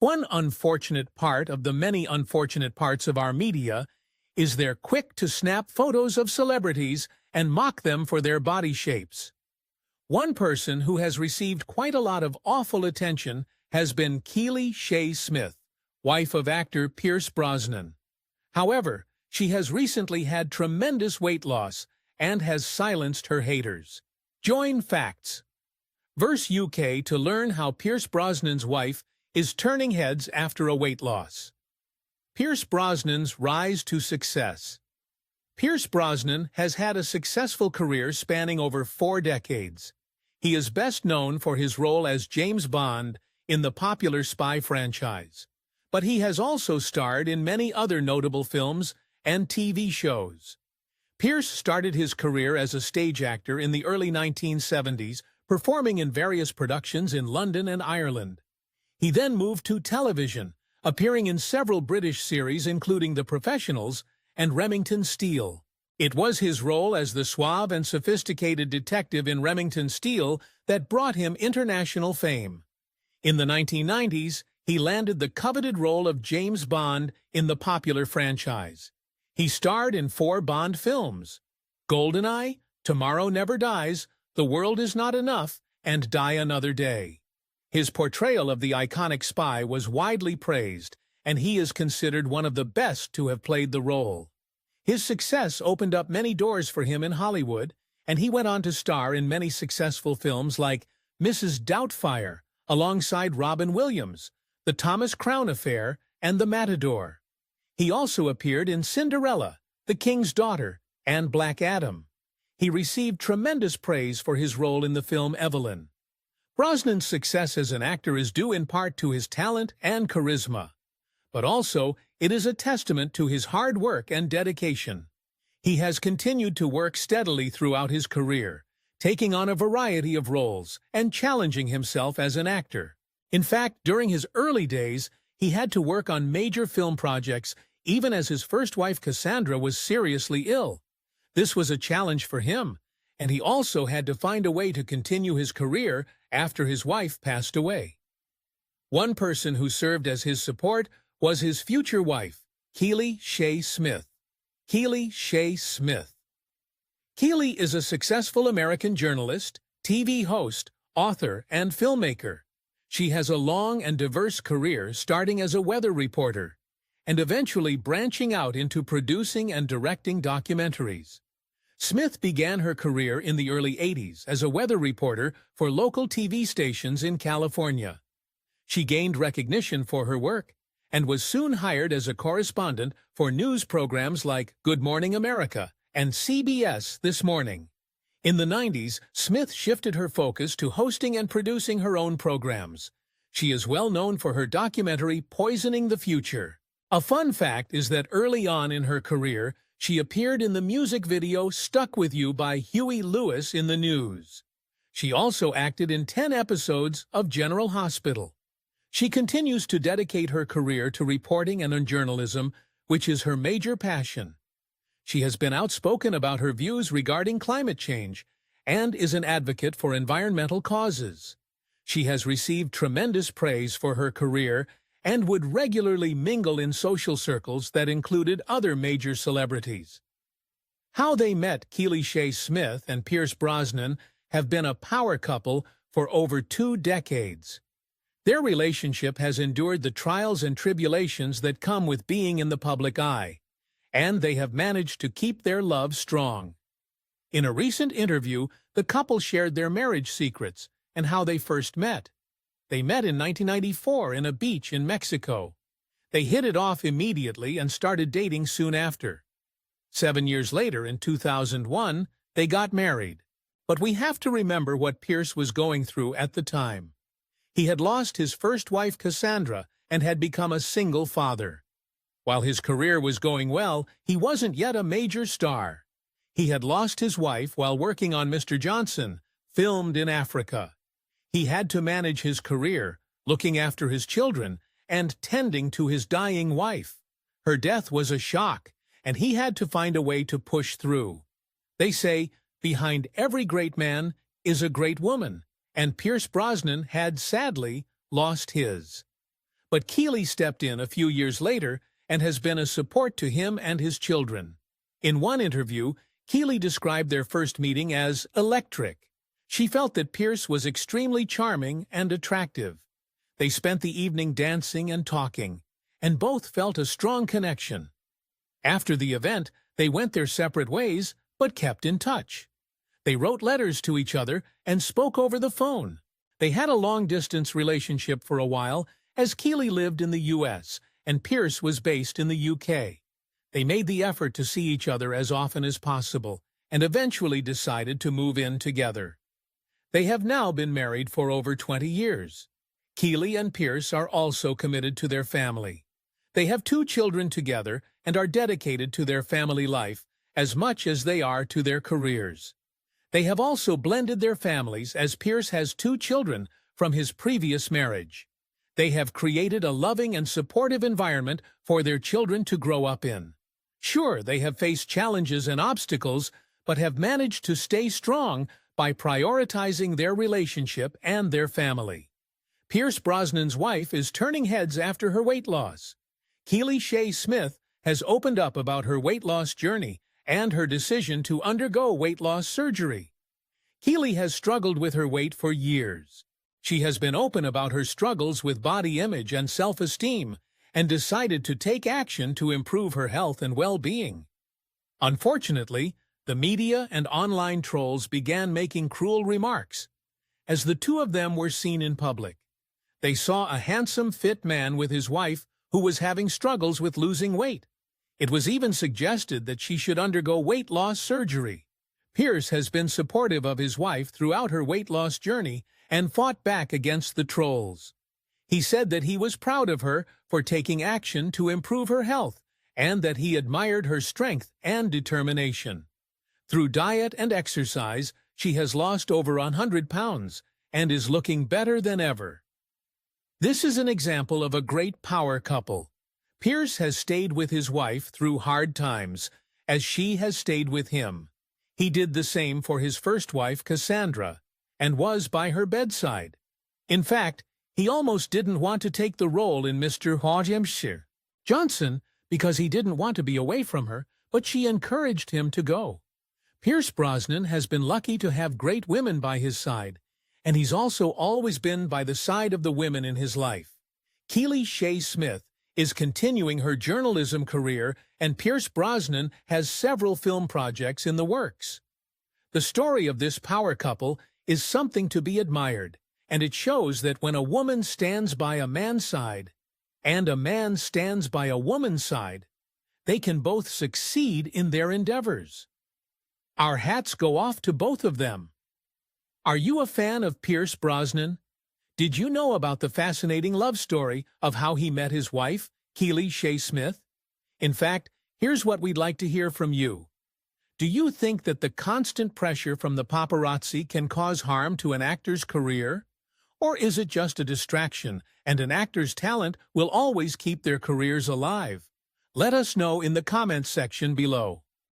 One unfortunate part of the many unfortunate parts of our media is their quick-to-snap photos of celebrities and mock them for their body shapes. One person who has received quite a lot of awful attention has been Keely Shae Smith, wife of actor Pierce Brosnan. However, she has recently had tremendous weight loss and has silenced her haters. Join Facts. Verse UK to learn how Pierce Brosnan's wife is turning heads after a weight loss. Pierce Brosnan's rise to success. Pierce Brosnan has had a successful career spanning over 4 decades. He is best known for his role as James Bond in the popular spy franchise, but he has also starred in many other notable films and TV shows. Pierce started his career as a stage actor in the early 1970s, performing in various productions in London and Ireland. He then moved to television, appearing in several British series including The Professionals and Remington Steele. It was his role as the suave and sophisticated detective in Remington Steele that brought him international fame. In the 1990s, he landed the coveted role of James Bond in the popular franchise. He starred in 4 Bond films: GoldenEye, Tomorrow Never Dies, The World Is Not Enough, and Die Another Day. His portrayal of the iconic spy was widely praised, and he is considered one of the best to have played the role. His success opened up many doors for him in Hollywood, and he went on to star in many successful films like Mrs. Doubtfire, alongside Robin Williams, The Thomas Crown Affair, and The Matador. He also appeared in Cinderella, The King's Daughter, and Black Adam. He received tremendous praise for his role in the film Evelyn. Brosnan's success as an actor is due in part to his talent and charisma, but also it is a testament to his hard work and dedication. He has continued to work steadily throughout his career, taking on a variety of roles and challenging himself as an actor. In fact, during his early days, he had to work on major film projects even as his first wife Cassandra was seriously ill. This was a challenge for him, and he also had to find a way to continue his career after his wife passed away. One person who served as his support was his future wife, Keely Shae Smith. Keely Shae Smith. Keely is a successful American journalist, TV host, author, and filmmaker. She has a long and diverse career, starting as a weather reporter and eventually branching out into producing and directing documentaries. Smith began her career in the early 80s as a weather reporter for local TV stations in California. She gained recognition for her work and was soon hired as a correspondent for news programs like Good Morning America and CBS This Morning. In the 90s, Smith shifted her focus to hosting and producing her own programs. She is well known for her documentary Poisoning the Future. A fun fact is that early on in her career, she appeared in the music video Stuck With You by Huey Lewis in the News. She also acted in 10 episodes of General Hospital. She continues to dedicate her career to reporting and journalism, which is her major passion. She has been outspoken about her views regarding climate change and is an advocate for environmental causes. She has received tremendous praise for her career and would regularly mingle in social circles that included other major celebrities. How they met. Keely Shae Smith and Pierce Brosnan have been a power couple for over 2 decades. Their relationship has endured the trials and tribulations that come with being in the public eye, and they have managed to keep their love strong. In a recent interview, the couple shared their marriage secrets and how they first met. They met in 1994 in a beach in Mexico. They hit it off immediately and started dating soon after. 7 years later, in 2001, they got married. But we have to remember what Pierce was going through at the time. He had lost his first wife, Cassandra, and had become a single father. While his career was going well, he wasn't yet a major star. He had lost his wife while working on Mr. Johnson, filmed in Africa. He had to manage his career, looking after his children, and tending to his dying wife. Her death was a shock, and he had to find a way to push through. They say, behind every great man is a great woman, and Pierce Brosnan had, sadly, lost his. But Keely stepped in a few years later and has been a support to him and his children. In one interview, Keely described their first meeting as electric. She felt that Pierce was extremely charming and attractive. They spent the evening dancing and talking, and both felt a strong connection. After the event, they went their separate ways, but kept in touch. They wrote letters to each other and spoke over the phone. They had a long-distance relationship for a while, as Keely lived in the U.S. and Pierce was based in the U.K. They made the effort to see each other as often as possible and eventually decided to move in together. They have now been married for over 20 years. Keely and Pierce are also committed to their family. They have 2 children together and are dedicated to their family life as much as they are to their careers. They have also blended their families, as Pierce has 2 children from his previous marriage. They have created a loving and supportive environment for their children to grow up in. Sure, they have faced challenges and obstacles, but have managed to stay strong by prioritizing their relationship and their family. Pierce Brosnan's wife is turning heads after her weight loss. Keely Shae Smith has opened up about her weight loss journey and her decision to undergo weight loss surgery. Keely has struggled with her weight for years. She has been open about her struggles with body image and self-esteem and decided to take action to improve her health and well-being. Unfortunately, the media and online trolls began making cruel remarks as the 2 of them were seen in public. They saw a handsome, fit man with his wife who was having struggles with losing weight. It was even suggested that she should undergo weight loss surgery. Pierce has been supportive of his wife throughout her weight loss journey and fought back against the trolls. He said that he was proud of her for taking action to improve her health and that he admired her strength and determination. Through diet and exercise, she has lost over 100 pounds and is looking better than ever. This is an example of a great power couple. Pierce has stayed with his wife through hard times, as she has stayed with him. He did the same for his first wife, Cassandra, and was by her bedside. In fact, he almost didn't want to take the role in Mr. Hodgemshire Johnson because he didn't want to be away from her, but she encouraged him to go. Pierce Brosnan has been lucky to have great women by his side, and he's also always been by the side of the women in his life. Keely Shae Smith is continuing her journalism career, and Pierce Brosnan has several film projects in the works. The story of this power couple is something to be admired, and it shows that when a woman stands by a man's side and a man stands by a woman's side, they can both succeed in their endeavors. Our hats go off to both of them. Are you a fan of Pierce Brosnan? Did you know about the fascinating love story of how he met his wife, Keely Shae Smith? In fact, here's what we'd like to hear from you. Do you think that the constant pressure from the paparazzi can cause harm to an actor's career? Or is it just a distraction, and an actor's talent will always keep their careers alive? Let us know in the comments section below.